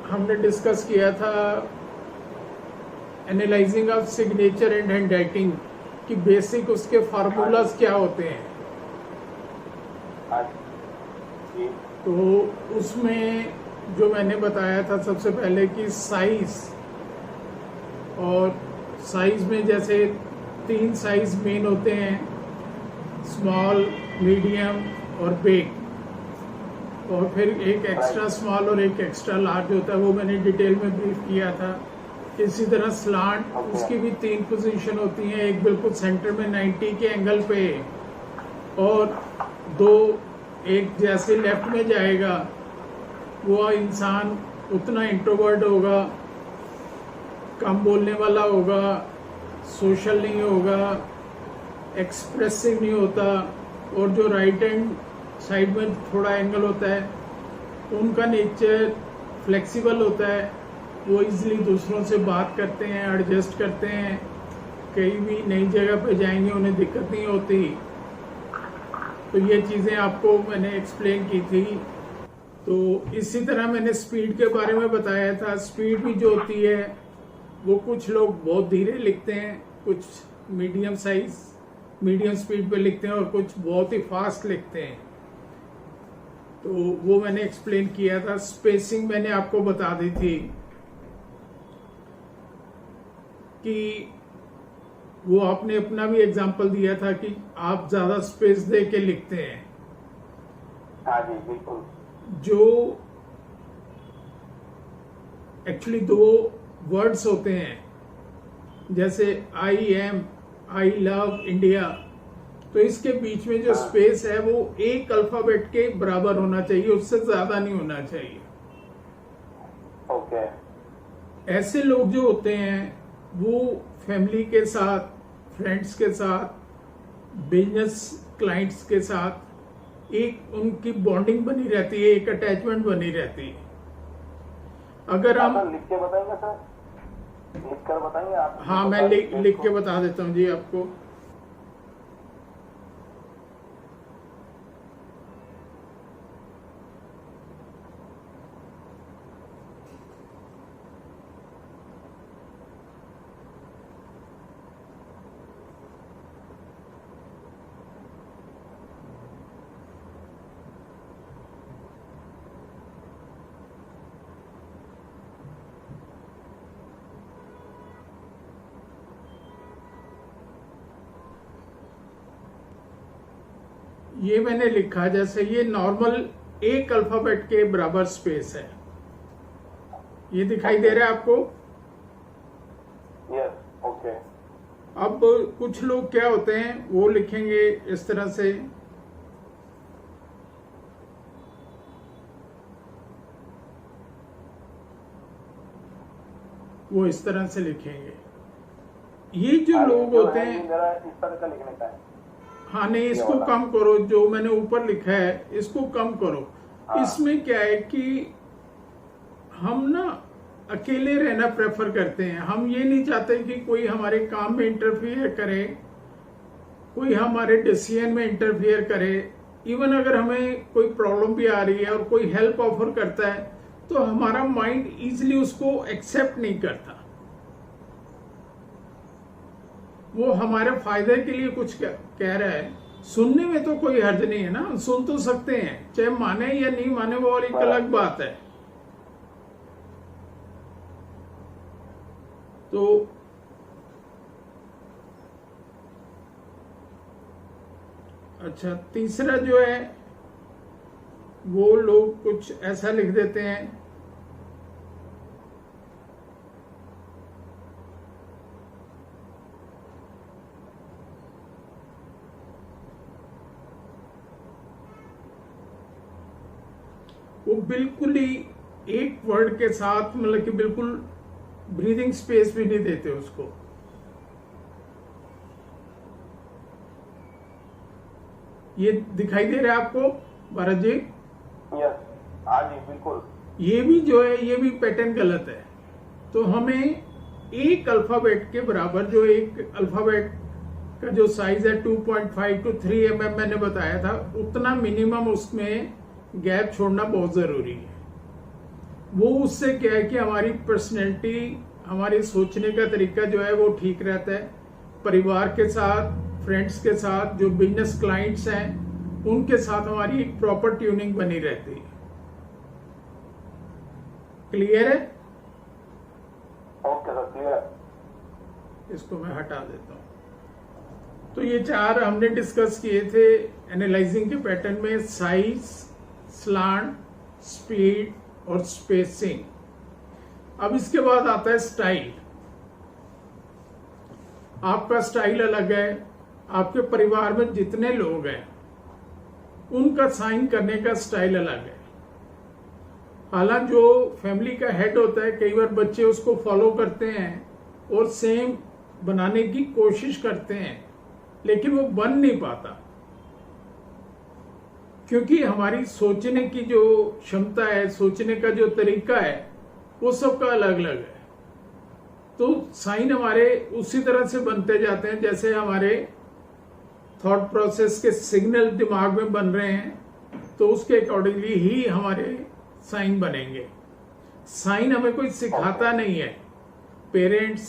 हमने डिस्कस किया था analysing of signature and handwriting कि बेसिक उसके फार्मूलाज क्या होते हैं। तो उसमें जो मैंने बताया था सबसे पहले कि साइज, और साइज में जैसे 3 साइज मेन होते हैं, स्मॉल, मीडियम और बिग, और फिर एक एक्स्ट्रा स्मॉल और एक एक्स्ट्रा लार्ज होता है, वो मैंने डिटेल में ब्रीफ किया था। इसी तरह स्लांट, उसकी भी 3 पोजीशन होती हैं, एक बिल्कुल सेंटर में 90 के एंगल पे, और 2 एक जैसे लेफ्ट में जाएगा वो इंसान उतना इंट्रोवर्ट होगा, कम बोलने वाला होगा, सोशल नहीं होगा, एक्सप्रेसिव नहीं होता, और जो राइट हैंड साइड में थोड़ा एंगल होता है उनका नेचर फ्लेक्सिबल होता है, वो इजीली दूसरों से बात करते हैं, एडजस्ट करते हैं, कहीं भी नई जगह पे जाएंगे उन्हें दिक्कत नहीं होती। तो ये चीज़ें आपको मैंने एक्सप्लेन की थी। तो इसी तरह मैंने स्पीड के बारे में बताया था। स्पीड भी जो होती है वो कुछ लोग बहुत धीरे लिखते हैं, कुछ मीडियम स्पीड पे लिखते हैं, और कुछ बहुत ही फास्ट लिखते हैं। तो वो मैंने एक्सप्लेन किया था। स्पेसिंग मैंने आपको बता दी थी कि वो आपने अपना भी एग्जांपल दिया था कि आप ज्यादा स्पेस दे के लिखते हैं। हाँ जी बिल्कुल। जो एक्चुअली 2 वर्ड्स होते हैं, जैसे I am, I love India, तो इसके बीच में जो स्पेस है वो एक अल्फाबेट के बराबर होना चाहिए, उससे ज्यादा नहीं होना चाहिए। ओके। ऐसे लोग जो होते हैं वो फैमिली के साथ, फ्रेंड्स के साथ, बिजनेस क्लाइंट्स के साथ एक उनकी बॉन्डिंग बनी रहती है, एक अटैचमेंट बनी रहती है। अगर हम लिख के बताएंगे सर, लिख कर बताएंगे आप? हाँ, मैं लिख के बता देता हूँ जी आपको। ये मैंने लिखा, जैसे ये नॉर्मल एक अल्फाबेट के बराबर स्पेस है, ये दिखाई दे रहा है आपको? यस। ओके। अब कुछ लोग क्या होते हैं वो लिखेंगे इस तरह से, वो इस तरह से लिखेंगे। ये जो लोग होते हैं, मेरा इस तरह का लिखने का है। हाँ नहीं, इसको कम करो, जो मैंने ऊपर लिखा है इसको कम करो। इसमें क्या है कि हम ना अकेले रहना प्रेफर करते हैं। हम ये नहीं चाहते कि कोई हमारे काम में इंटरफियर करे, कोई हमारे डिसीजन में इंटरफियर करे। इवन अगर हमें कोई प्रॉब्लम भी आ रही है और कोई हेल्प ऑफर करता है तो हमारा माइंड इजीली उसको एक्सेप्ट नहीं करता। वो हमारे फायदे के लिए कुछ कह रहा है, सुनने में तो कोई हर्ज नहीं है ना, हम सुन तो सकते हैं, चाहे माने या नहीं माने वो और एक अलग बात है। तो अच्छा, तीसरा जो है वो लोग कुछ ऐसा लिख देते हैं, वो बिल्कुल ही एक वर्ड के साथ, मतलब कि बिल्कुल ब्रीदिंग स्पेस भी नहीं देते उसको। ये दिखाई दे रहा है आपको भारत जी? यस। हाँ जी बिल्कुल। ये भी जो है ये भी पैटर्न गलत है। तो हमें एक अल्फाबेट के बराबर, जो एक अल्फाबेट का जो साइज है 2.5 to 3 mm मैंने बताया था, उतना मिनिमम उसमें गैप छोड़ना बहुत जरूरी है। वो उससे क्या है कि हमारी पर्सनैलिटी, हमारी सोचने का तरीका जो है वो ठीक रहता है। परिवार के साथ, फ्रेंड्स के साथ, जो बिजनेस क्लाइंट्स हैं उनके साथ हमारी एक प्रॉपर ट्यूनिंग बनी रहती है। क्लियर है? Okay sir, clear. इसको मैं हटा देता हूं। तो ये 4 हमने डिस्कस किए थे एनालाइजिंग के पैटर्न में: साइज, स्लांट, स्पीड और स्पेसिंग। अब इसके बाद आता है स्टाइल। आपका स्टाइल अलग है, आपके परिवार में जितने लोग हैं उनका साइन करने का स्टाइल अलग है। हालांकि जो फैमिली का हेड होता है, कई बार बच्चे उसको फॉलो करते हैं और सेम बनाने की कोशिश करते हैं, लेकिन वो बन नहीं पाता, क्योंकि हमारी सोचने की जो क्षमता है, सोचने का जो तरीका है, वो सबका अलग अलग है। तो साइन हमारे उसी तरह से बनते जाते हैं जैसे हमारे थॉट प्रोसेस के सिग्नल दिमाग में बन रहे हैं, तो उसके अकॉर्डिंगली ही हमारे साइन बनेंगे। साइन हमें कोई सिखाता नहीं है, पेरेंट्स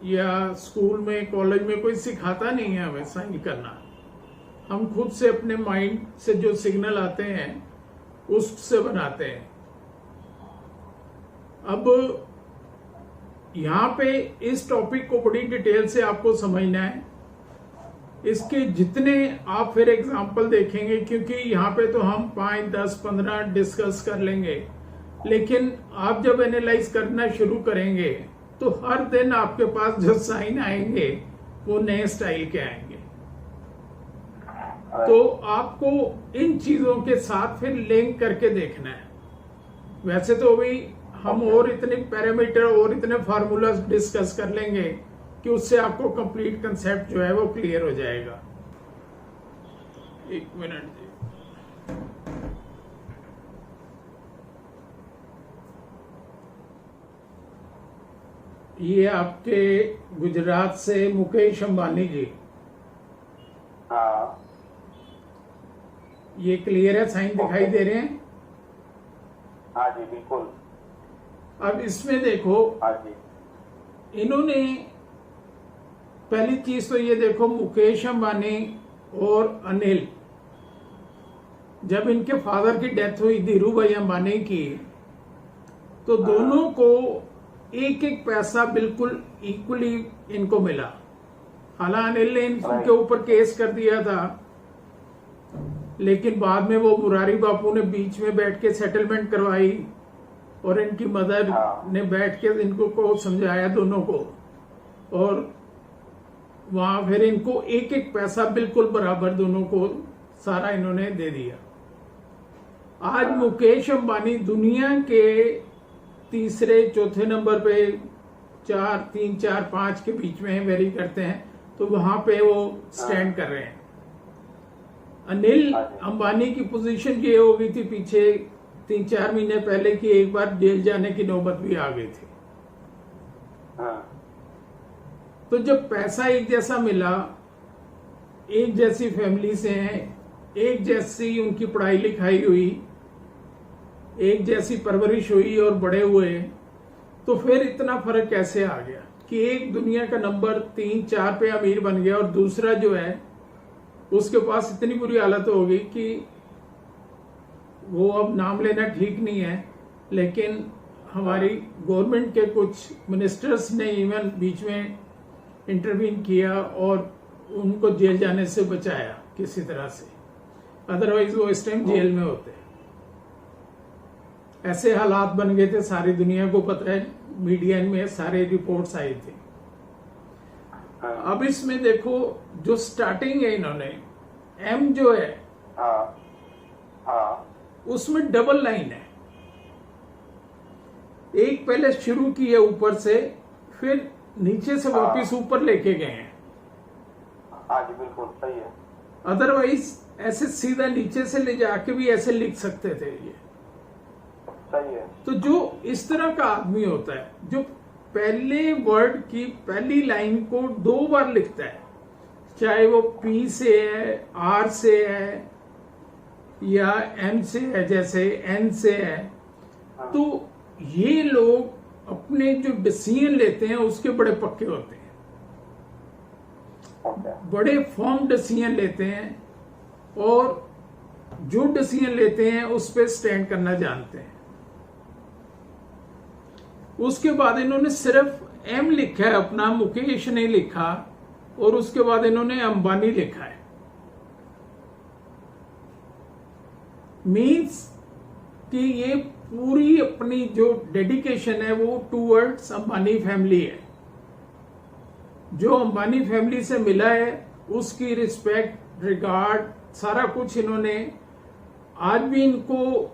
या स्कूल में, कॉलेज में कोई सिखाता नहीं है हमें साइन करना। हम खुद से अपने माइंड से जो सिग्नल आते हैं उससे बनाते हैं। अब यहां पे इस टॉपिक को बड़ी डिटेल से आपको समझना है। इसके जितने आप फिर एग्जाम्पल देखेंगे, क्योंकि यहाँ पे तो हम 5, 10, 15 डिस्कस कर लेंगे, लेकिन आप जब एनालाइज करना शुरू करेंगे तो हर दिन आपके पास जो साइन आएंगे वो नए स्टाइल के आएंगे। तो आपको इन चीजों के साथ फिर लिंक करके देखना है। वैसे तो अभी हम और इतने पैरामीटर और इतने फार्मूलाज डिस्कस कर लेंगे कि उससे आपको कंप्लीट कंसेप्ट जो है वो क्लियर हो जाएगा। 1 मिनट जी। ये आपके गुजरात से मुकेश अंबानी जी। हाँ ये क्लियर है? साइन दिखाई दे रहे हैं? हाँ जी, बिल्कुल। अब इसमें देखो, हाँ जी, इन्होंने पहली चीज तो ये देखो, मुकेश अंबानी और अनिल, जब इनके फादर की डेथ हुई धीरू भाई अंबानी की, तो दोनों को एक एक पैसा बिल्कुल इक्वली इनको मिला। हालांकि अनिल ने इनके ऊपर केस कर दिया था, लेकिन बाद में वो मुरारी बापू ने बीच में बैठ के सेटलमेंट करवाई और इनकी मदर ने बैठ के इनको को समझाया दोनों को, और वहां फिर इनको एक एक पैसा बिल्कुल बराबर दोनों को सारा इन्होंने दे दिया। आज मुकेश अंबानी दुनिया के तीसरे चौथे नंबर पे, 4, 3, 4, 5 के बीच में वेरी करते हैं, तो वहां पे वो स्टैंड कर रहे हैं। अनिल अंबानी की पोजीशन ये हो गई थी पीछे 3-4 महीने पहले की एक बार जेल जाने की नौबत भी आ गई थी। तो जब पैसा एक जैसा मिला, एक जैसी फैमिली से हैं, एक जैसी उनकी पढ़ाई लिखाई हुई, एक जैसी परवरिश हुई और बड़े हुए, तो फिर इतना फर्क कैसे आ गया कि एक दुनिया का नंबर 3-4 पे अमीर बन गया और दूसरा जो है उसके पास इतनी बुरी हालत हो गई कि वो अब नाम लेना ठीक नहीं है, लेकिन हमारी गवर्नमेंट के कुछ मिनिस्टर्स ने इवन बीच में इंटरवीन किया और उनको जेल जाने से बचाया किसी तरह से, अदरवाइज वो इस टाइम जेल में होते। ऐसे हालात बन गए थे, सारी दुनिया को पता है, मीडिया में सारे रिपोर्ट्स आई थी। अब इसमें देखो जो स्टार्टिंग है, इन्होंने एम जो है उसमें डबल लाइन है, एक पहले शुरू की है ऊपर से, फिर नीचे से वापस ऊपर लेके गए हैं। हाँ जी, बिल्कुल सही है। अदरवाइज ऐसे सीधा नीचे से ले जाके भी ऐसे लिख सकते थे, ये सही है। तो जो इस तरह का आदमी होता है, जो पहले वर्ड की पहली लाइन को 2 बार लिखता है, चाहे वो पी से है, आर से है या एम से है, जैसे एन से है, तो ये लोग अपने जो डिसीजन लेते हैं उसके बड़े पक्के होते हैं, ओके, बड़े फॉर्म डिसीजन लेते हैं और जो डिसीजन लेते हैं उस पर स्टैंड करना जानते हैं। उसके बाद इन्होंने सिर्फ एम लिखा है अपना, मुकेश नहीं लिखा, और उसके बाद इन्होंने अंबानी लिखा है। मीन्स कि ये पूरी अपनी जो डेडिकेशन है वो टूवर्ड्स अंबानी फैमिली है। जो अंबानी फैमिली से मिला है उसकी रिस्पेक्ट, रिगार्ड, सारा कुछ इन्होंने, आज भी इनको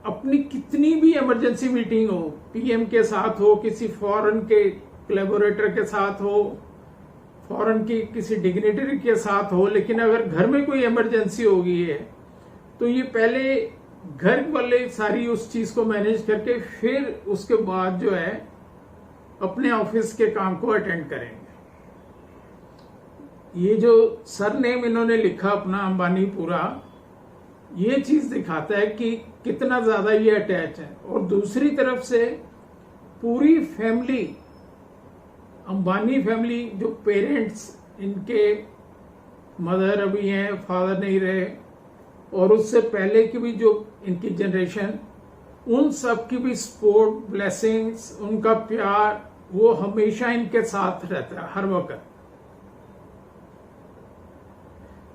अपनी कितनी भी इमरजेंसी मीटिंग हो, पीएम के साथ हो, किसी फॉरेन के कोलैबोरेटर के साथ हो, फॉरेन की किसी डिग्नेटरी के साथ हो, लेकिन अगर घर में कोई इमरजेंसी हो गई है तो ये पहले घर वाले सारी उस चीज को मैनेज करके फिर उसके बाद जो है अपने ऑफिस के काम को अटेंड करेंगे। ये जो सरनेम इन्होंने लिखा अपना अंबानी पूरा, ये चीज दिखाता है कि कितना ज्यादा ये अटैच है। और दूसरी तरफ से पूरी फैमिली, अंबानी फैमिली, जो पेरेंट्स इनके, मदर अभी हैं, फादर नहीं रहे, और उससे पहले की भी जो इनकी जनरेशन, उन सब की भी सपोर्ट, ब्लेसिंग्स, उनका प्यार, वो हमेशा इनके साथ रहता है हर वक्त।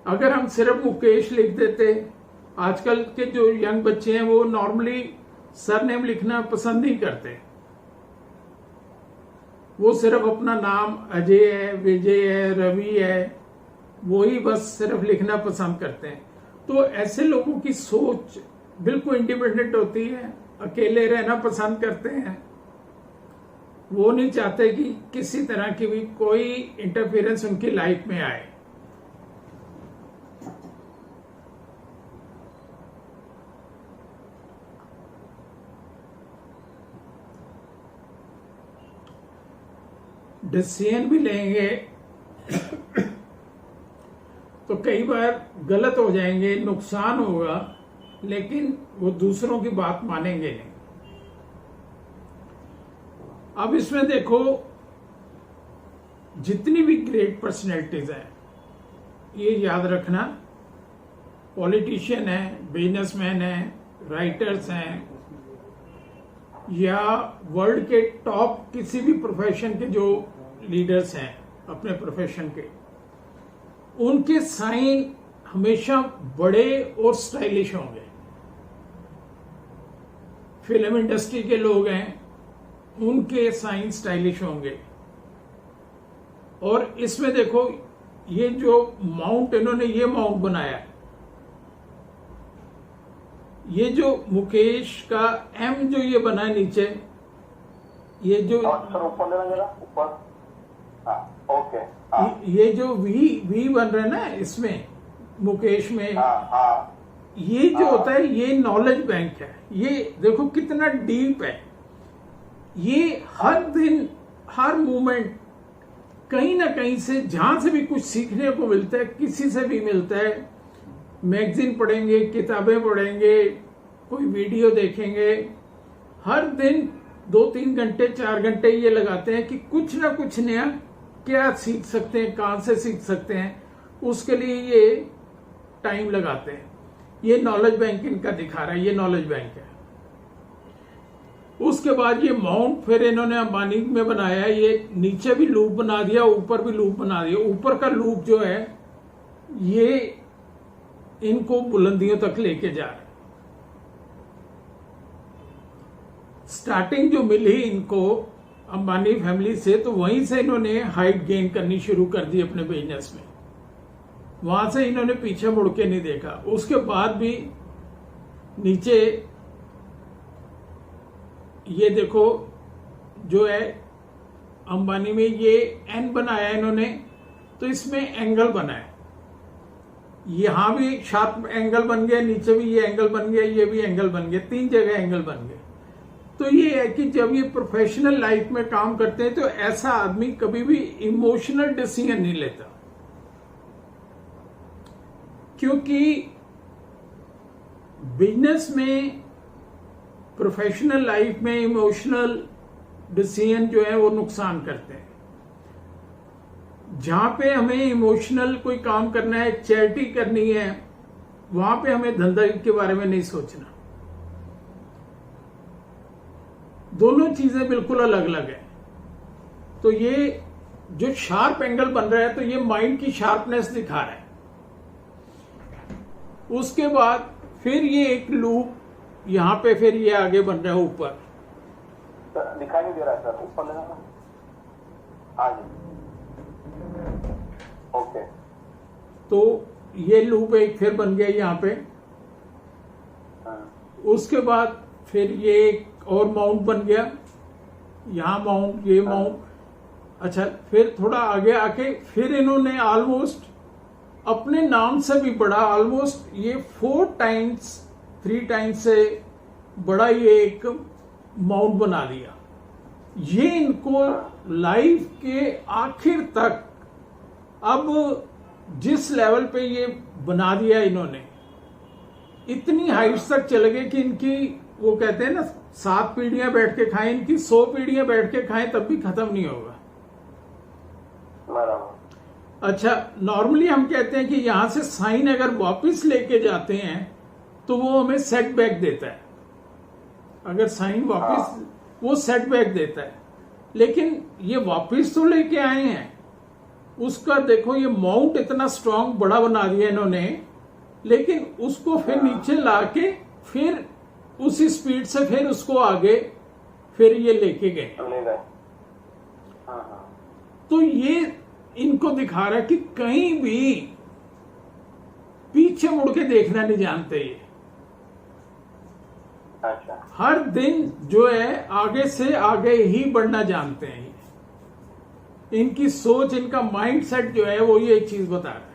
अगर हम सिर्फ मुकेश लिख देते, आजकल के जो यंग बच्चे हैं वो नॉर्मली सरनेम लिखना पसंद नहीं करते, वो सिर्फ अपना नाम अजय है, विजय है, रवि है, वही बस सिर्फ लिखना पसंद करते हैं। तो ऐसे लोगों की सोच बिल्कुल इंडिपेंडेंट होती है, अकेले रहना पसंद करते हैं, वो नहीं चाहते कि किसी तरह की भी कोई इंटरफेरेंस उनकी लाइफ में आए। डिसीजन भी लेंगे तो कई बार गलत हो जाएंगे, नुकसान होगा, लेकिन वो दूसरों की बात मानेंगे नहीं। अब इसमें देखो, जितनी भी ग्रेट पर्सनैलिटीज हैं, ये याद रखना, पॉलिटिशियन है, बिजनेसमैन है, राइटर्स हैं, या वर्ल्ड के टॉप किसी भी प्रोफेशन के जो लीडर्स हैं अपने प्रोफेशन के, उनके साइन हमेशा बड़े और स्टाइलिश होंगे। फिल्म इंडस्ट्री के लोग हैं, उनके साइन स्टाइलिश होंगे। और इसमें देखो, ये जो माउंट इन्होंने ये माउंट बनाया, ये जो मुकेश का एम जो ये बना है नीचे, ये जो सर ऊपर लेना जरा, ऊपर, हाँ, ओके, हाँ, ये जो वी बन रहा है ना इसमें, मुकेश में, हाँ, हाँ, ये जो होता है ये नॉलेज बैंक है। ये देखो कितना डीप है। ये हर दिन, हर मोमेंट कहीं ना कहीं से, जहां से भी कुछ सीखने को मिलता है, किसी से भी मिलता है, मैगजीन पढ़ेंगे, किताबें पढ़ेंगे, कोई वीडियो देखेंगे, हर दिन 2-3 घंटे 4 घंटे ये लगाते हैं कि कुछ ना कुछ नया क्या सीख सकते हैं, कहां से सीख सकते हैं, उसके लिए ये टाइम लगाते हैं। ये नॉलेज बैंक इनका दिखा रहा है, ये नॉलेज बैंक है। उसके बाद ये माउंट फिर इन्होंने अंबानी में बनाया, ये नीचे भी लूप बना दिया, ऊपर भी लूप बना दिया। ऊपर का लूप जो है ये इनको बुलंदियों तक लेके जा रहा है। स्टार्टिंग जो मिली इनको अंबानी फैमिली से, तो वहीं से इन्होंने हाइट गेन करनी शुरू कर दी अपने बिजनेस में, वहां से इन्होंने पीछे मुड़ के नहीं देखा। उसके बाद भी नीचे ये देखो जो है अंबानी में, ये एन बनाया इन्होंने, तो इसमें एंगल बना है, यहां भी शार्प एंगल बन गया, नीचे भी ये एंगल बन गया, ये भी एंगल बन गया, 3 जगह एंगल बन गए। तो ये है कि जब ये प्रोफेशनल लाइफ में काम करते हैं तो ऐसा आदमी कभी भी इमोशनल डिसीजन नहीं लेता, क्योंकि बिजनेस में प्रोफेशनल लाइफ में इमोशनल डिसीजन जो है वो नुकसान करते हैं। जहां पे हमें इमोशनल कोई काम करना है, चैरिटी करनी है, वहां पे हमें धंधा के बारे में नहीं सोचना। दोनों चीजें बिल्कुल अलग अलग है। तो ये जो शार्प एंगल बन रहा है, तो ये माइंड की शार्पनेस दिखा रहा है। उसके बाद फिर ये एक लूप यहां पे फिर ये आगे बन रहा है ऊपर। सर दिखाई नहीं दे रहा है सर, ऊपर लगा। हाँ जी, ओके। तो ये लूप एक फिर बन गया यहां पे। हाँ, उसके बाद फिर ये एक और माउंट बन गया, यहां माउंट, ये माउंट। अच्छा, फिर थोड़ा आगे आके फिर इन्होंने ऑलमोस्ट अपने नाम से भी बड़ा, ऑलमोस्ट ये 3 टाइम्स से बड़ा ये एक माउंट बना दिया। ये इनको लाइफ के आखिर तक अब जिस लेवल पे ये बना दिया इन्होंने, इतनी हाइट्स तक चले गए कि इनकी, वो कहते हैं ना 7 पीढ़ियां बैठ के खाएं, इनकी 100 पीढ़ियां बैठ के खाएं तब भी खत्म नहीं होगा। बराबर। अच्छा, नॉर्मली हम कहते हैं कि यहां से साइन अगर वापस लेके जाते हैं तो वो हमें सेटबैक देता है। अगर साइन वापस, वो सेटबैक देता है। लेकिन ये वापस तो लेके आए हैं, उसका देखो ये माउंट इतना स्ट्रांग बड़ा बना दिया इन्होंने, लेकिन उसको फिर नीचे लाके फिर उसी स्पीड से फिर उसको आगे फिर ये लेके गए। ले गए। हाँ हाँ। तो ये इनको दिखा रहा है कि कहीं भी पीछे मुड़ के देखना नहीं जानते ये। अच्छा। हर दिन जो है आगे से आगे ही बढ़ना जानते हैं ये। इनकी सोच, इनका माइंडसेट जो है वो ये चीज बता रहा है।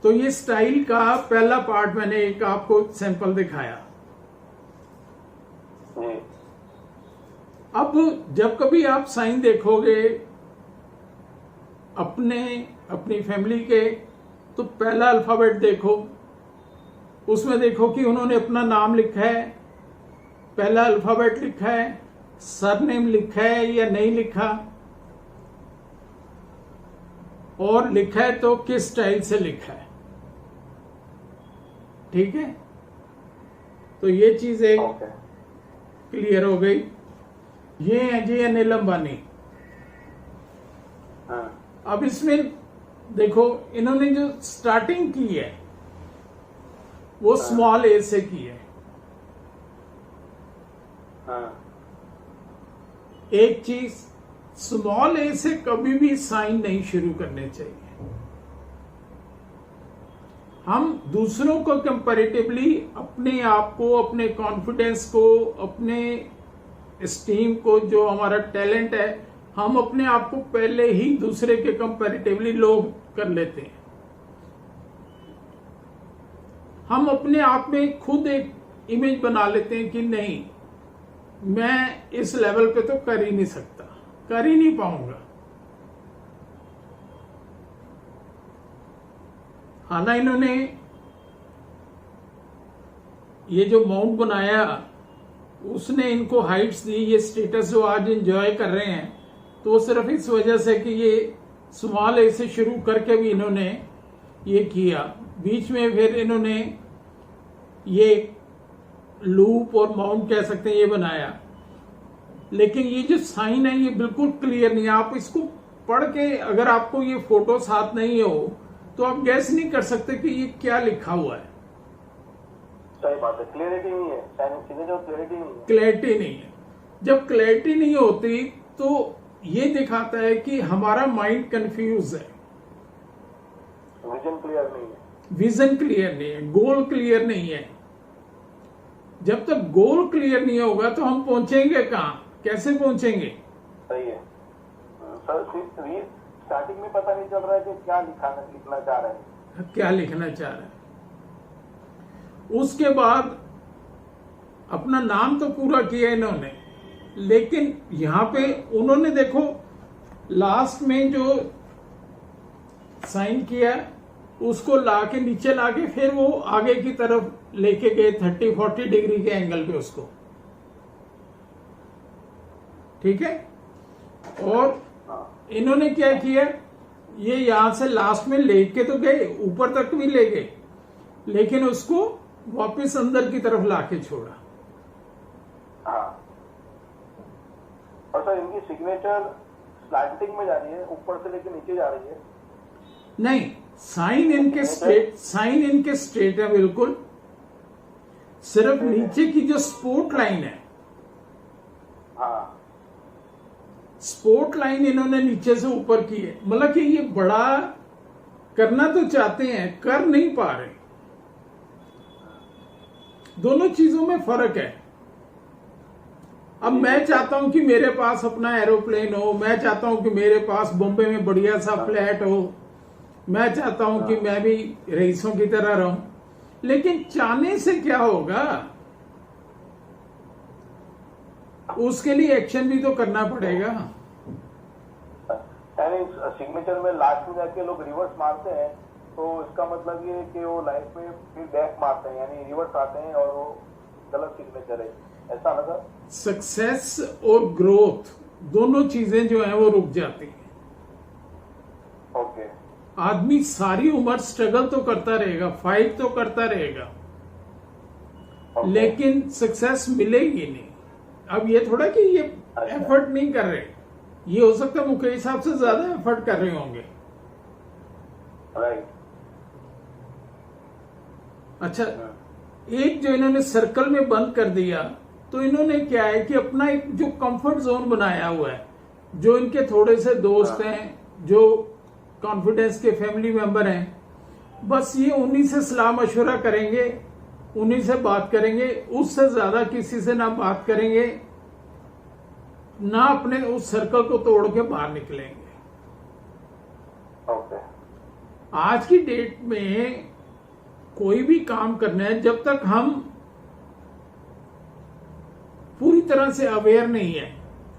तो ये स्टाइल का पहला पार्ट मैंने एक आपको सैंपल दिखाया। जी। अब जब कभी आप साइन देखोगे अपनी फैमिली के, तो पहला अल्फाबेट देखो, उसमें देखो कि उन्होंने अपना नाम लिखा है, पहला अल्फाबेट लिखा है, सरनेम लिखा है या नहीं लिखा, और लिखा है तो किस स्टाइल से लिखा है। ठीक है, तो ये चीज एक क्लियर हो गई। ये है जी अनिल अंबानी। हाँ। अब इसमें देखो इन्होंने जो स्टार्टिंग की है वो स्मॉल ए से की है। हाँ। एक चीज, स्मॉल ए से कभी भी साइन नहीं शुरू करने चाहिए। हम दूसरों को कंपैरेटिवली अपने आप को, अपने कॉन्फिडेंस को, अपने स्टीम को, जो हमारा टैलेंट है, हम अपने आप को पहले ही दूसरे के कंपैरेटिवली लो कर लेते हैं। हम अपने आप में खुद एक इमेज बना लेते हैं कि नहीं, मैं इस लेवल पे तो कर ही नहीं सकता, कर ही नहीं पाऊंगा। हालां इन्होंने ये जो माउंट बनाया, उसने इनको हाइट्स दी, ये स्टेटस जो आज एंजॉय कर रहे हैं, तो वो सिर्फ इस वजह से कि ये स्मॉल ए से शुरू करके भी इन्होंने ये किया। बीच में फिर इन्होंने ये लूप और माउंट कह सकते हैं ये बनाया। लेकिन ये जो साइन है ये बिल्कुल क्लियर नहीं है। आप इसको पढ़ के, अगर आपको ये फोटो साथ नहीं हो तो आप गैस नहीं कर सकते कि ये क्या लिखा हुआ है। सही बात है, क्लियरिटी नहीं है, चीजें जो क्लियरिटी नहीं है। क्लैरिटी नहीं है। जब क्लैरिटी नहीं होती तो ये दिखाता है कि हमारा माइंड कंफ्यूज है, विजन क्लियर नहीं है, विजन क्लियर नहीं है, गोल क्लियर नहीं है। जब तक गोल क्लियर नहीं होगा तो हम पहुंचेंगे कहां, कैसे पहुंचेंगे? सही है सर। स्टार्टिंग में पता नहीं चल रहा है कि क्या लिखना चाह रहे हैं, क्या लिखना चाह रहे हैं। उसके बाद अपना नाम तो पूरा किया इन्होंने, लेकिन यहां पे उन्होंने देखो लास्ट में जो साइन किया उसको लाके नीचे लाके फिर वो आगे की तरफ लेके गए 30-40 डिग्री के एंगल पे उसको, ठीक है। और इन्होंने क्या किया, ये यहां से लास्ट में लेके तो गए, ऊपर तक भी ले गए, लेकिन उसको वापस अंदर की तरफ लाके छोड़ा। हाँ। और सर इनकी सिग्नेचर स्लैंटिंग में जा रही है, ऊपर से लेके नीचे जा रही है? नहीं, साइन इनके स्ट्रेट है बिल्कुल। सिर्फ नीचे की जो स्पोर्ट लाइन है, हाँ, स्पोर्ट लाइन इन्होंने नीचे से ऊपर की है। मतलब कि ये बड़ा करना तो चाहते हैं, कर नहीं पा रहे। दोनों चीजों में फर्क है। अब मैं चाहता हूं कि मेरे पास अपना एरोप्लेन हो, मैं चाहता हूं कि मेरे पास बॉम्बे में बढ़िया सा फ्लैट हो, मैं चाहता हूं कि मैं भी रईसों की तरह रहूं, लेकिन चाहने से क्या होगा, उसके लिए एक्शन भी तो करना पड़ेगा। यानी सिग्नेचर में लास्ट में जाके लोग रिवर्स मारते हैं, तो इसका मतलब ये है कि वो लाइफ में फिर बैक मारते हैं, यानी रिवर्स आते हैं और वो गलत सिग्नेचर है, ऐसा लगा। सक्सेस और ग्रोथ दोनों चीजें जो है वो रुक जाती हैं। ओके। आदमी सारी उम्र स्ट्रगल तो करता रहेगा, फाइट तो करता रहेगा, लेकिन सक्सेस मिलेगी नहीं। अब ये थोड़ा कि ये एफर्ट नहीं कर रहे, ये हो सकता है मुकेश साहब से ज्यादा एफर्ट कर रहे होंगे। राइट। अच्छा, एक जो इन्होंने सर्कल में बंद कर दिया, तो इन्होंने क्या है कि अपना एक जो कंफर्ट जोन बनाया हुआ है, जो इनके थोड़े से दोस्त हैं, जो कॉन्फिडेंस के फैमिली मेंबर हैं, बस ये उन्हीं से सलाह मशवरा करेंगे, उन्हीं से बात करेंगे, उससे ज्यादा किसी से ना बात करेंगे, ना अपने उस सर्कल को तोड़ के बाहर निकलेंगे। ओके। आज की डेट में कोई भी काम करना है, जब तक हम पूरी तरह से अवेयर नहीं है,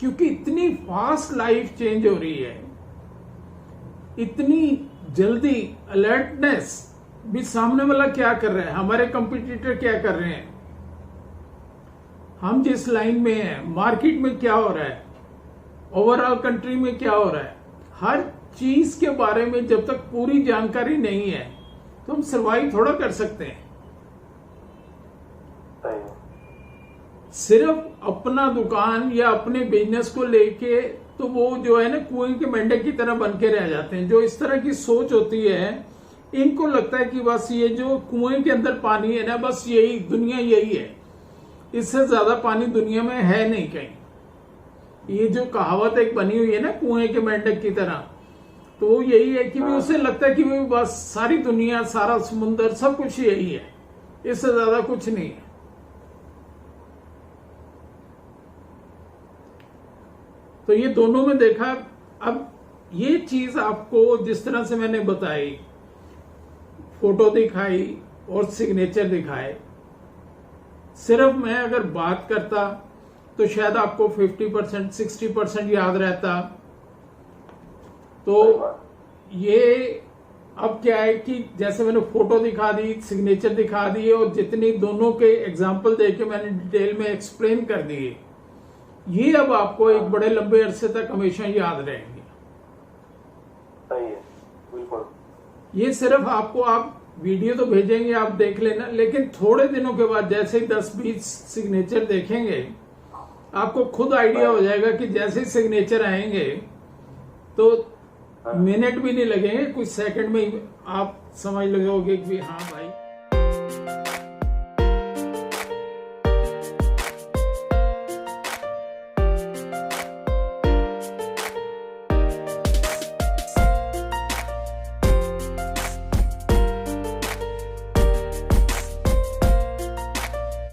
क्योंकि इतनी फास्ट लाइफ चेंज हो रही है, इतनी जल्दी अलर्टनेस भी, सामने वाला क्या कर रहा है, हमारे कंपटीटर क्या कर रहे हैं, हम जिस लाइन में हैं, मार्केट में क्या हो रहा है, ओवरऑल कंट्री में क्या हो रहा है, हर चीज के बारे में जब तक पूरी जानकारी नहीं है तो हम सर्वाइव थोड़ा कर सकते हैं। सिर्फ अपना दुकान या अपने बिजनेस को लेके तो वो जो है ना कुएं के मेंढक की तरह बन के रह जाते हैं। जो इस तरह की सोच होती है, इनको लगता है कि बस ये जो कुएं के अंदर पानी है ना, बस यही दुनिया, यही है, इससे ज्यादा पानी दुनिया में है नहीं कहीं। ये जो कहावत एक बनी हुई है ना, कुएं के मेंढक की तरह, तो यही है कि उसे लगता है कि वो बस सारी दुनिया, सारा समुंदर, सब कुछ यही है, इससे ज्यादा कुछ नहीं है। तो ये दोनों में देखा। अब ये चीज आपको जिस तरह से मैंने बताई, फोटो दिखाई और सिग्नेचर दिखाए, सिर्फ मैं अगर बात करता तो शायद आपको 50%, 60% याद रहता। तो ये अब क्या है कि जैसे मैंने फोटो दिखा दी, सिग्नेचर दिखा दिए, और जितनी दोनों के एग्जाम्पल देके मैंने डिटेल में एक्सप्लेन कर दिए, ये अब आपको एक बड़े लंबे अरसे तक हमेशा याद रहेंगे। सही है, बिल्कुल। ये सिर्फ आपको, आप वीडियो तो भेजेंगे, आप देख लेना, लेकिन थोड़े दिनों के बाद जैसे ही 10-20 सिग्नेचर देखेंगे, आपको खुद आइडिया हो जाएगा कि जैसे ही सिग्नेचर आएंगे तो मिनट भी नहीं लगेंगे, कुछ सेकंड में ही आप समझ लोगे कि हाँ भाई